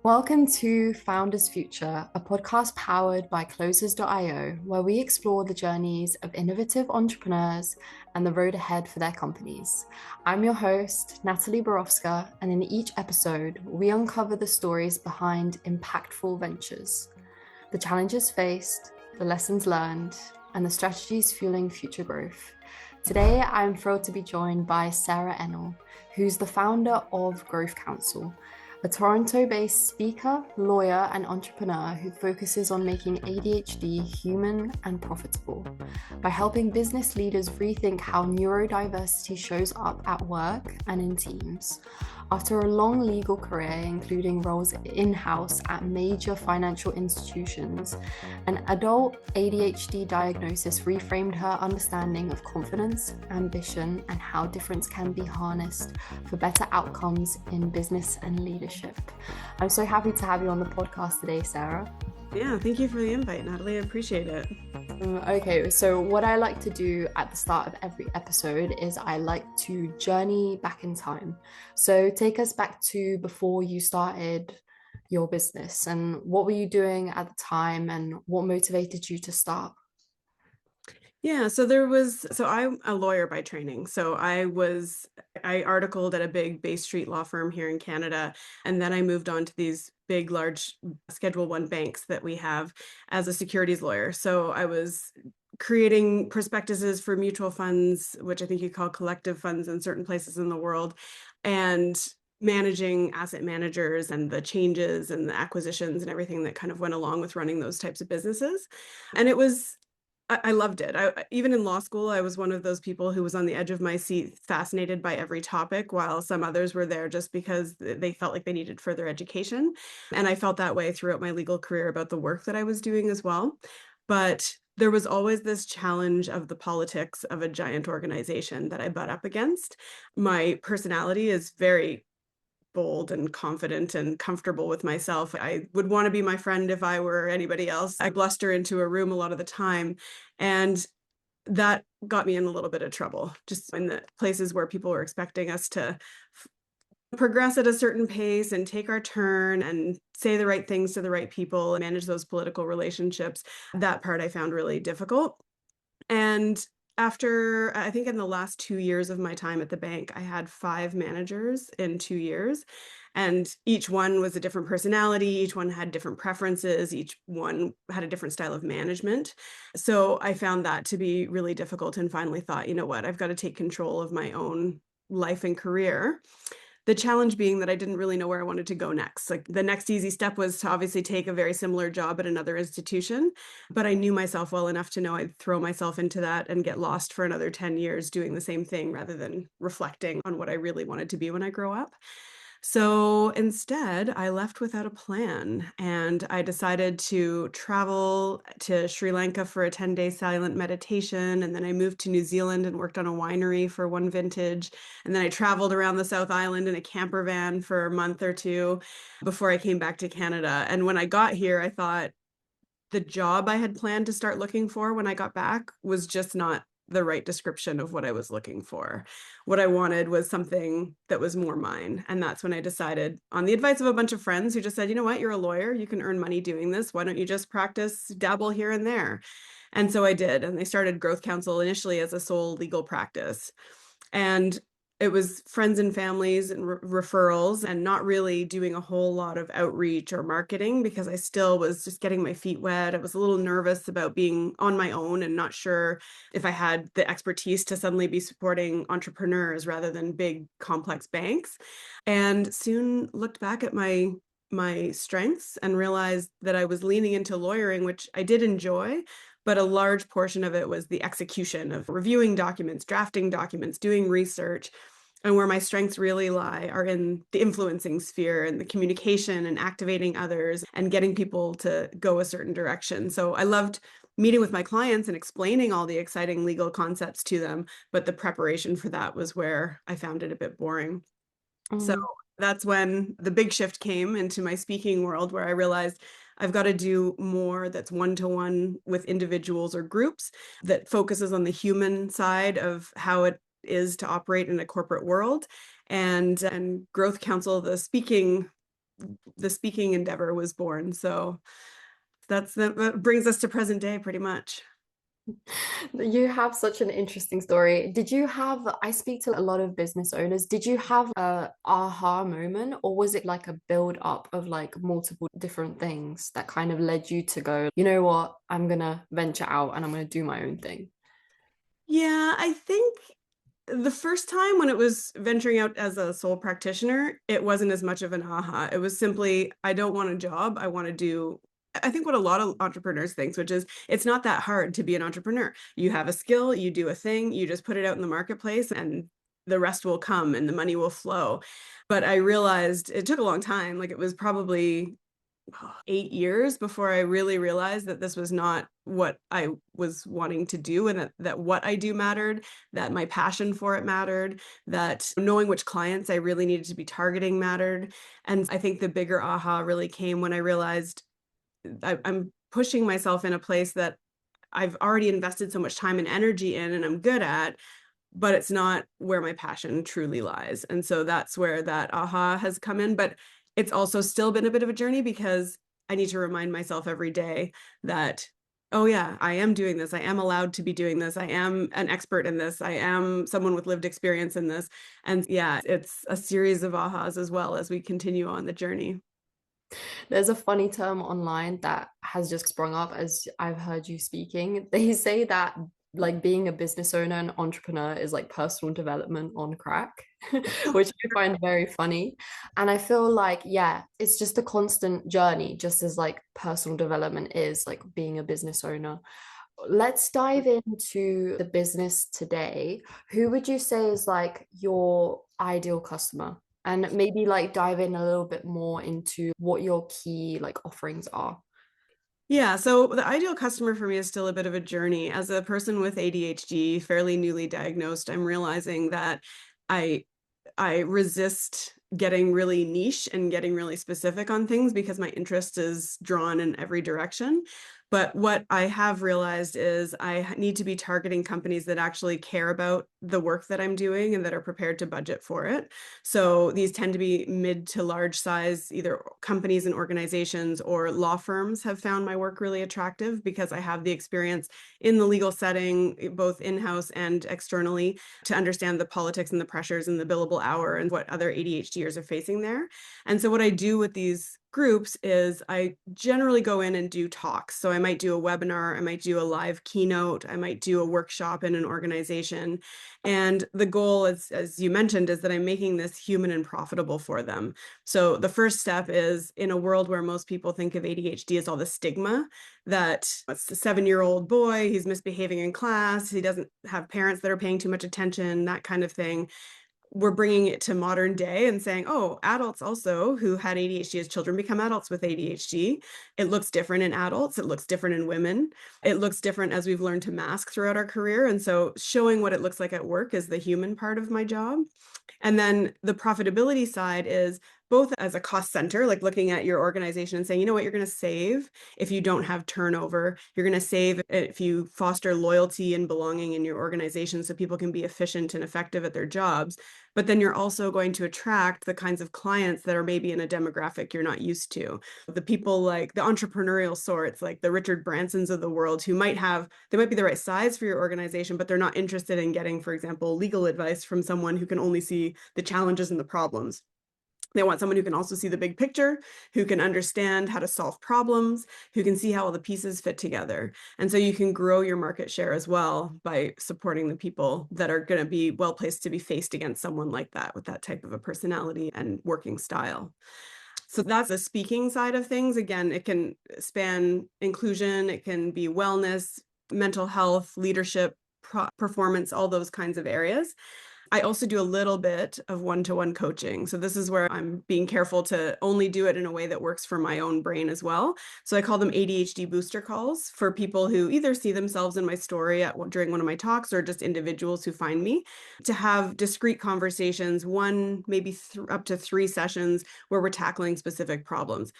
Welcome to Founders Future, a podcast powered by Closers.io, where we explore the journeys of innovative entrepreneurs and the road ahead for their companies. I'm your host, Natalie Borovska, and in each episode, we uncover the stories behind impactful ventures, the challenges faced, the lessons learned, and the strategies fueling future growth. Today, I'm thrilled to be joined by Sarah Ennor, who's the founder of Growth Counsel, a Toronto-based speaker, lawyer, and entrepreneur who focuses on making ADHD human and profitable by helping business leaders rethink how neurodiversity shows up at work and in teams. After a long legal career, including roles in-house at major financial institutions, an adult ADHD diagnosis reframed her understanding of confidence, ambition, and how difference can be harnessed for better outcomes in business and leadership. I'm so happy to have you on the podcast today, Sarah. Yeah, thank you for the invite, Natalie. I appreciate it. Okay, so what I like to do at the start of every episode is I like to journey back in time. So take us back to before you started your business, and what were you doing at the time and what motivated you to start? Yeah, so I'm a lawyer by training. So I articled at a big Bay Street law firm here in Canada, and then I moved on to these big, large Schedule I banks that we have as a securities lawyer. So I was creating prospectuses for mutual funds, which I think you call collective funds in certain places in the world, and managing asset managers and the changes and the acquisitions and everything that kind of went along with running those types of businesses. And I loved it. Even in law school, I was one of those people who was on the edge of my seat, fascinated by every topic, while some others were there just because they felt like they needed further education. And I felt that way throughout my legal career about the work that I was doing as well. But there was always this challenge of the politics of a giant organization that I butt up against. My personality is very bold and confident and comfortable with myself. I would want to be my friend if I were anybody else. I bluster into a room a lot of the time. And that got me in a little bit of trouble, just in the places where people were expecting us to progress at a certain pace and take our turn and say the right things to the right people and manage those political relationships. That part I found really difficult. And after, I think in the last 2 years of my time at the bank, I had 5 managers in 2 years. And each one was a different personality. Each one had different preferences. Each one had a different style of management. So I found that to be really difficult and finally thought, you know what, I've got to take control of my own life and career. The challenge being that I didn't really know where I wanted to go next. Like the next easy step was to obviously take a very similar job at another institution, but I knew myself well enough to know I'd throw myself into that and get lost for another 10 years doing the same thing rather than reflecting on what I really wanted to be when I grow up. So instead, I left without a plan and I decided to travel to Sri Lanka for a 10-day silent meditation. And then I moved to New Zealand and worked on a winery for one vintage. And then I traveled around the South Island in a camper van for a month or two before I came back to Canada. And when I got here, I thought the job I had planned to start looking for when I got back was just not the right description of what I was looking for. What I wanted was something that was more mine. And that's when I decided, on the advice of a bunch of friends who just said, you know what, you're a lawyer, you can earn money doing this. Why don't you just practice, dabble here and there? And so I did. And they started Growth Counsel initially as a sole legal practice. And it was friends and families and referrals and not really doing a whole lot of outreach or marketing because I still was just getting my feet wet. I was a little nervous about being on my own and not sure if I had the expertise to suddenly be supporting entrepreneurs rather than big complex banks. And soon looked back at my strengths and realized that I was leaning into lawyering, which I did enjoy, but a large portion of it was the execution of reviewing documents, drafting documents, doing research. And where my strengths really lie are in the influencing sphere and the communication and activating others and getting people to go a certain direction. So I loved meeting with my clients and explaining all the exciting legal concepts to them, but the preparation for that was where I found it a bit boring. So that's when the big shift came into my speaking world, where I realized I've got to do more that's one-to-one with individuals or groups that focuses on the human side of how it is to operate in a corporate world. And Growth Counsel, the speaking the speaking endeavor was born. So that brings us to present day pretty much. You have such an interesting story. Did you have, I speak to a lot of business owners, did you have a aha moment, or was it like a build up of like multiple different things that kind of led you to go, you know what, I'm gonna venture out and I'm gonna do my own thing? Yeah, I think the first time when it was venturing out as a sole practitioner, it wasn't as much of an aha. It was simply, I don't want a job. I want to do, I think what a lot of entrepreneurs think, which is it's not that hard to be an entrepreneur. You have a skill, you do a thing, you just put it out in the marketplace and the rest will come and the money will flow. But I realized it took a long time. Like it was probably 8 years before I really realized that this was not what I was wanting to do, and that what I do mattered, that my passion for it mattered, that knowing which clients I really needed to be targeting mattered. And I think the bigger aha really came when I realized I'm pushing myself in a place that I've already invested so much time and energy in and I'm good at, but it's not where my passion truly lies. And so that's where that aha has come in. But it's also still been a bit of a journey because I need to remind myself every day that, oh, yeah, I am doing this. I am allowed to be doing this. I am an expert in this. I am someone with lived experience in this. And yeah, it's a series of ahas as well as we continue on the journey. There's a funny term online that has just sprung up as I've heard you speaking. They say that like being a business owner and entrepreneur is like personal development on crack, which I find very funny. And I feel like, yeah, it's just a constant journey, just as like personal development is like being a business owner. Let's dive into the business today. Who would you say is like your ideal customer? And maybe like dive in a little bit more into what your key like offerings are. Yeah, so the ideal customer for me is still a bit of a journey. As a person with ADHD, fairly newly diagnosed, I'm realizing that I I resist getting really niche and getting really specific on things because my interest is drawn in every direction. But what I have realized is I need to be targeting companies that actually care about the work that I'm doing and that are prepared to budget for it. So these tend to be mid to large size, either companies and organizations or law firms have found my work really attractive because I have the experience in the legal setting, both in-house and externally, to understand the politics and the pressures and the billable hour and what other ADHDers are facing there. And so what I do with these groups is I generally go in and do talks. So I might do a webinar, I might do a live keynote, I might do a workshop in an organization. And the goal, as you mentioned, is that I'm making this human and profitable for them. So the first step is, in a world where most people think of ADHD as all the stigma, that it's a 7-year-old boy, he's misbehaving in class, he doesn't have parents that are paying too much attention, that kind of thing. We're bringing it to modern day and saying, oh, adults also who had ADHD as children become adults with ADHD. It looks different in adults. It looks different in women. It looks different as we've learned to mask throughout our career. And so showing what it looks like at work is the human part of my job. And then the profitability side is both as a cost center, like looking at your organization and saying, you know what, you're going to save if you don't have turnover. You're going to save if you foster loyalty and belonging in your organization so people can be efficient and effective at their jobs. But then you're also going to attract the kinds of clients that are maybe in a demographic you're not used to. The people like the entrepreneurial sorts, like the Richard Bransons of the world, who they might be the right size for your organization, but they're not interested in getting, for example, legal advice from someone who can only see the challenges and the problems. They want someone who can also see the big picture, who can understand how to solve problems, who can see how all the pieces fit together. And so you can grow your market share as well by supporting the people that are going to be well placed to be faced against someone like that with that type of a personality and working style. So that's the speaking side of things. Again, it can span inclusion, it can be wellness, mental health, leadership, performance, all those kinds of areas. I also do a little bit of one-to-one coaching. So this is where I'm being careful to only do it in a way that works for my own brain as well. So I call them ADHD booster calls for people who either see themselves in my story during one of my talks or just individuals who find me, to have discrete conversations, one, maybe up to 3 sessions where we're tackling specific problems.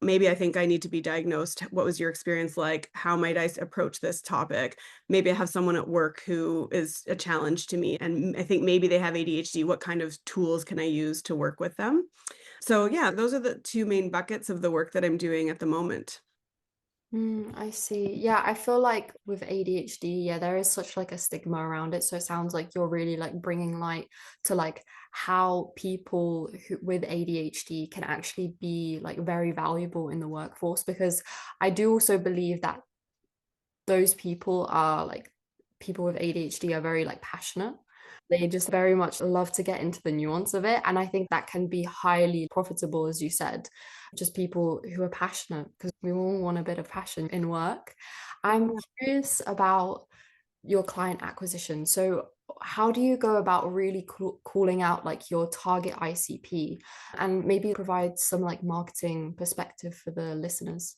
Maybe I think I need to be diagnosed. What was your experience like? How might I approach this topic? Maybe I have someone at work who is a challenge to me, and I think maybe they have ADHD. What kind of tools can I use to work with them? So yeah, those are the two main buckets of the work that I'm doing at the moment. I see. Yeah, I feel like with ADHD, yeah, there is such like a stigma around it. So it sounds like you're really like bringing light to like how people with ADHD can actually be like very valuable in the workforce, because I do also believe that those people are like people with ADHD are very like passionate. They just very much love to get into the nuance of it. And I think that can be highly profitable, as you said, just people who are passionate, because we all want a bit of passion in work. I'm curious about your client acquisition. So, how do you go about really calling out like your target ICP, and maybe provide some like marketing perspective for the listeners?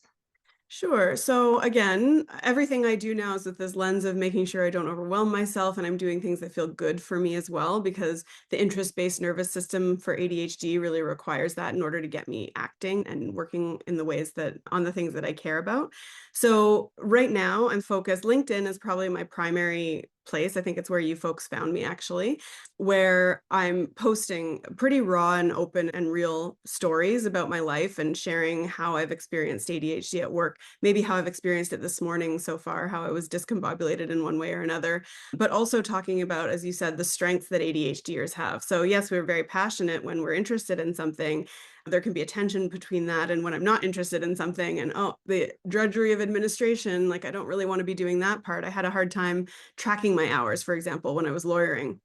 Sure. So again, everything I do now is with this lens of making sure I don't overwhelm myself and I'm doing things that feel good for me as well, because the interest-based nervous system for ADHD really requires that in order to get me acting and working in the ways that on the things that I care about. So right now I'm focused. LinkedIn is probably my primary place. I think it's where you folks found me actually, where I'm posting pretty raw and open and real stories about my life and sharing how I've experienced ADHD at work, maybe how I've experienced it this morning so far, how I was discombobulated in one way or another, but also talking about, as you said, the strengths that ADHDers have. So yes, we're very passionate when we're interested in something. There can be a tension between that and when I'm not interested in something and, oh, the drudgery of administration, like I don't really want to be doing that part. I had a hard time tracking my hours, for example, when I was lawyering.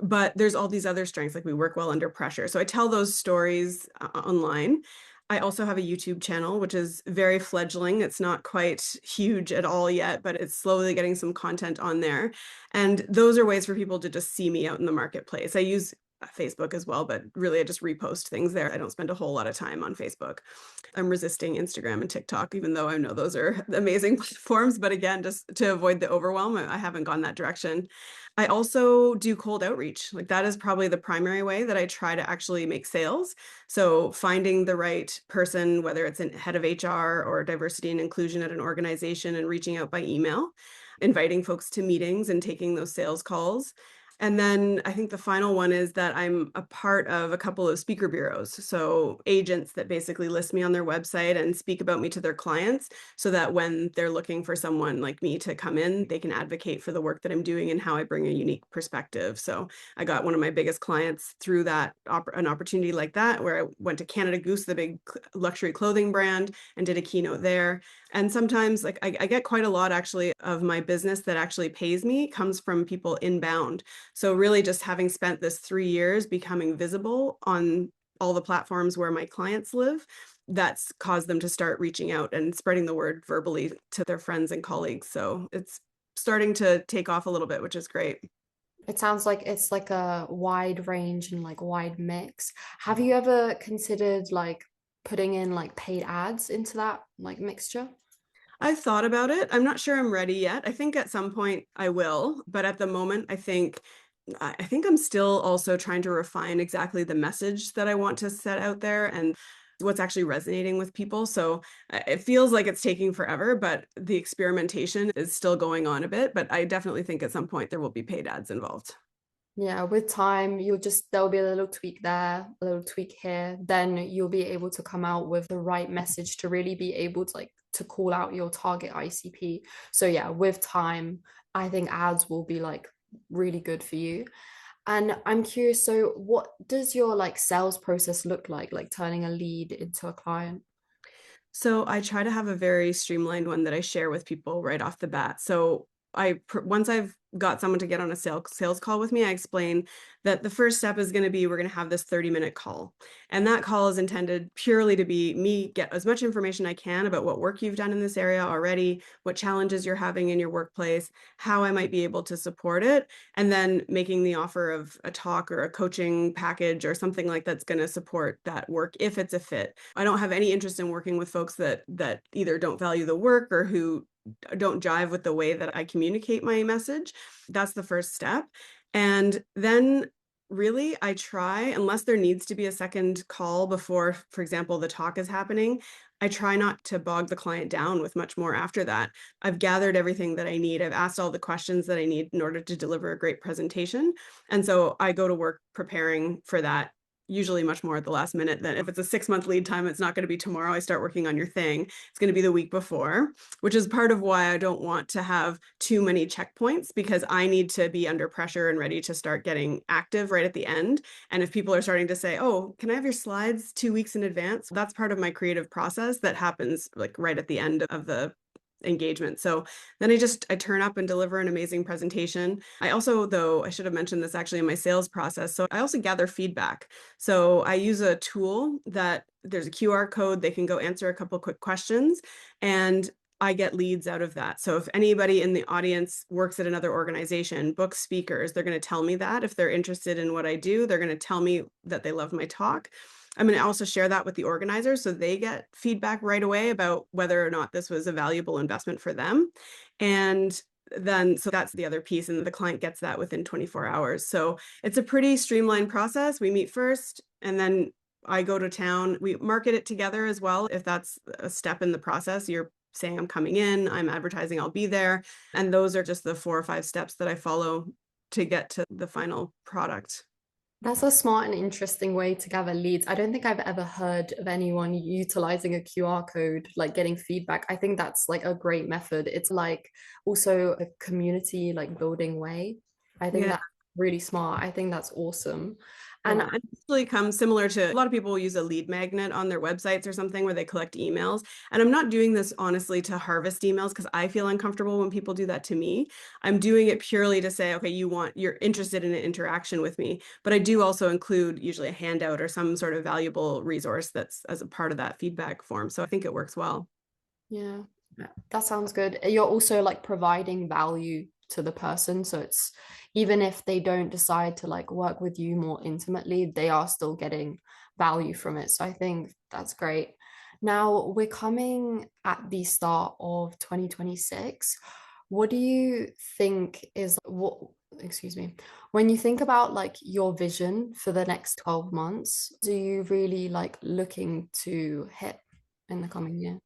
But there's all these other strengths, like we work well under pressure. So I tell those stories online. I also have a YouTube channel, which is very fledgling. It's not quite huge at all yet, but it's slowly getting some content on there. And those are ways for people to just see me out in the marketplace. I use Facebook as well, but really I just repost things there. I don't spend a whole lot of time on Facebook. I'm resisting Instagram and TikTok, even though I know those are amazing platforms. But again, just to avoid the overwhelm, I haven't gone that direction. I also do cold outreach. Like that is probably the primary way that I try to actually make sales. So finding the right person, whether it's a head of HR or diversity and inclusion at an organization, and reaching out by email, inviting folks to meetings and taking those sales calls. And then I think the final one is that I'm a part of a couple of speaker bureaus. So agents that basically list me on their website and speak about me to their clients so that when they're looking for someone like me to come in, they can advocate for the work that I'm doing and how I bring a unique perspective. So I got one of my biggest clients through that an opportunity like that, where I went to Canada Goose, the big luxury clothing brand, and did a keynote there. And sometimes like I get quite a lot actually of my business that actually pays me comes from people inbound. So really just having spent this 3 years becoming visible on all the platforms where my clients live, that's caused them to start reaching out and spreading the word verbally to their friends and colleagues. So it's starting to take off a little bit, which is great. It sounds like it's like a wide range and like wide mix. Have you ever considered like putting in like paid ads into that like mixture? I've thought about it. I'm not sure I'm ready yet. I think at some point I will, but at the moment, I think I'm still also trying to refine exactly the message that I want to set out there and what's actually resonating with people. So it feels like it's taking forever, but the experimentation is still going on a bit. But I definitely think at some point there will be paid ads involved. Yeah, with time, there'll be a little tweak there, a little tweak here. Then you'll be able to come out with the right message to really be able to like to call out your target ICP. So yeah, with time, I think ads will be like really good for you. And I'm curious, so what does your like sales process look like turning a lead into a client? So I try to have a very streamlined one that I share with people right off the bat. So once I've got someone to get on a sales call with me, I explain that the first step is going to be we're going to have this 30-minute call. And that call is intended purely to be me get as much information I can about what work you've done in this area already, what challenges you're having in your workplace, how I might be able to support it, and then making the offer of a talk or a coaching package or something like that's going to support that work if it's a fit. I don't have any interest in working with folks that either don't value the work or who don't jive with the way that I communicate my message. That's the first step. And then really I try, unless there needs to be a second call before, for example, the talk is happening, I try not to bog the client down with much more after that. I've gathered everything that I need. I've asked all the questions that I need in order to deliver a great presentation. And so I go to work preparing for that usually much more at the last minute than if it's a 6-month lead time, it's not going to be tomorrow I start working on your thing. It's going to be the week before, which is part of why I don't want to have too many checkpoints, because I need to be under pressure and ready to start getting active right at the end. And if people are starting to say, oh, can I have your slides 2 weeks in advance? That's part of my creative process that happens like right at the end of the engagement. So then I turn up and deliver an amazing presentation. I also, though, I should have mentioned this actually in my sales process. So I also gather feedback. So I use a tool that there's a QR code. They can go answer a couple quick questions, and I get leads out of that. So if anybody in the audience works at another organization, books speakers, they're going to tell me that. If they're interested in what I do, they're going to tell me that they love my talk. I'm going to also share that with the organizers so they get feedback right away about whether or not this was a valuable investment for them. And then, so that's the other piece, and the client gets that within 24 hours. So it's a pretty streamlined process. We meet first, and then I go to town. We market it together as well. If that's a step in the process, you're saying I'm coming in, I'm advertising, I'll be there. And those are just the 4 or 5 steps that I follow to get to the final product. That's a smart and interesting way to gather leads. I don't think I've ever heard of anyone utilizing a QR code, like getting feedback. I think that's like a great method. It's like also a community like building way. I think Yeah. that's really smart. I think that's awesome. And Yeah, and usually comes similar to a lot of people use a lead magnet on their websites or something where they collect emails. And I'm not doing this honestly to harvest emails because I feel uncomfortable when people do that to me. I'm doing it purely to say, okay, you're interested in an interaction with me. But I do also include usually a handout or some sort of valuable resource that's as a part of that feedback form. So I think it works well. yeah, that sounds good. You're also like providing value to the person. So it's even if they don't decide to like work with you more intimately, they are still getting value from it. So I think that's great. Now we're coming at the start of 2026. What do you think is what, excuse me, when you think about like your vision for the next 12 months, do you really like looking to hit in the coming year?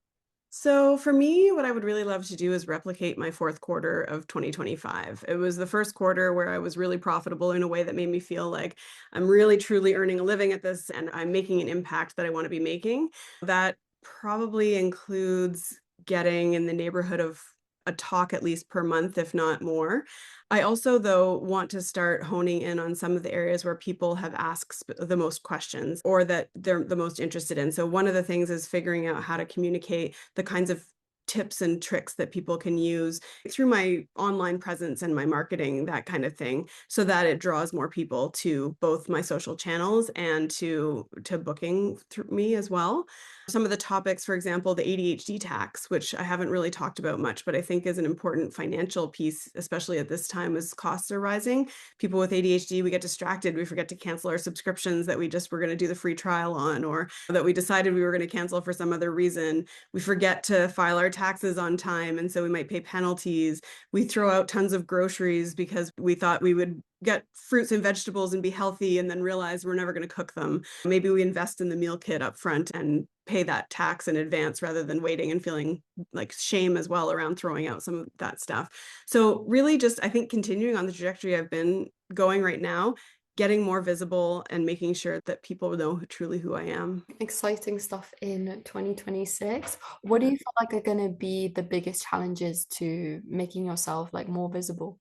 So for me, what I would really love to do is replicate my fourth quarter of 2025. It was the first quarter where I was really profitable in a way that made me feel like I'm really truly earning a living at this and I'm making an impact that I want to be making. That probably includes getting in the neighborhood of a talk at least per month, if not more. I also, though, want to start honing in on some of the areas where people have asked the most questions or that they're the most interested in. So one of the things is figuring out how to communicate the kinds of tips and tricks that people can use through my online presence and my marketing, that kind of thing, so that it draws more people to both my social channels and to booking through me as well. Some of the topics, for example, the ADHD tax, which I haven't really talked about much, but I think is an important financial piece, especially at this time as costs are rising. People with ADHD, we get distracted. We forget to cancel our subscriptions that we just were going to do the free trial on, or that we decided we were going to cancel for some other reason. We forget to file our taxes on time, and so we might pay penalties. We throw out tons of groceries because we thought we would get fruits and vegetables and be healthy and then realize we're never going to cook them. Maybe we invest in the meal kit up front and pay that tax in advance rather than waiting and feeling like shame as well around throwing out some of that stuff. So really just, I think, continuing on the trajectory I've been going right now, getting more visible and making sure that people know truly who I am. Exciting stuff in 2026. What do you feel like are going to be the biggest challenges to making yourself like more visible?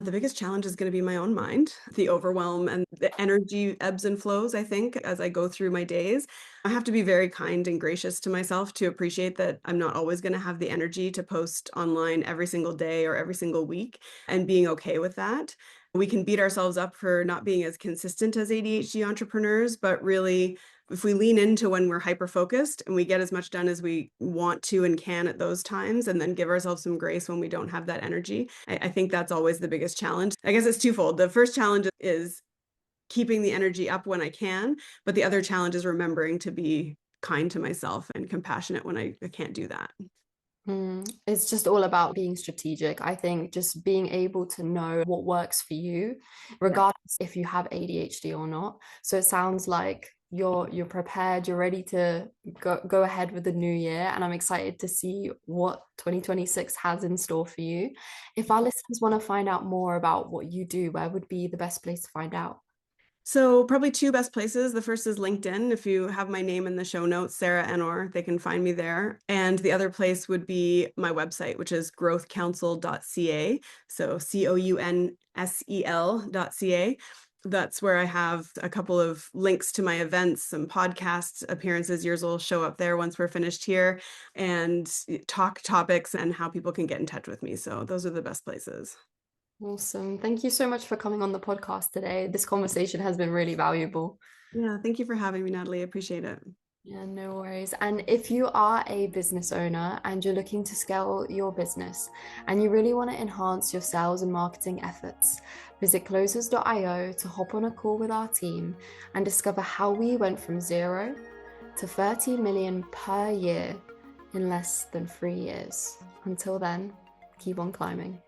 The biggest challenge is going to be my own mind, the overwhelm and the energy ebbs and flows, I think, as I go through my days. I have to be very kind and gracious to myself to appreciate that I'm not always going to have the energy to post online every single day or every single week, and being okay with that. We can beat ourselves up for not being as consistent as ADHD entrepreneurs, but really, if we lean into when we're hyper focused and we get as much done as we want to and can at those times, and then give ourselves some grace when we don't have that energy, I think that's always the biggest challenge. I guess it's twofold. The first challenge is keeping the energy up when I can, but the other challenge is remembering to be kind to myself and compassionate when I can't do that. It's just all about being strategic. I think just being able to know what works for you, Yeah. regardless if you have ADHD or not. So it sounds like you're prepared, you're ready to go ahead with the new year, and I'm excited to see what 2026 has in store for you. If our listeners want to find out more about what you do, where would be the best place to find out? So probably two best places. The first is LinkedIn. If you have my name in the show notes, Sarah Ennor, they can find me there. And the other place would be my website, which is growthcounsel.ca. So COUNSEL.ca. That's where I have a couple of links to my events, some podcast appearances. Yours will show up there once we're finished here, and talk topics and how people can get in touch with me. So those are the best places. Awesome. Thank you so much for coming on the podcast today. This conversation has been really valuable. Yeah, thank you for having me, Natalie. I appreciate it. Yeah, no worries. And if you are a business owner and you're looking to scale your business and you really want to enhance your sales and marketing efforts, visit closers.io to hop on a call with our team and discover how we went from 0 to 30 million per year in less than 3 years. Until then, keep on climbing.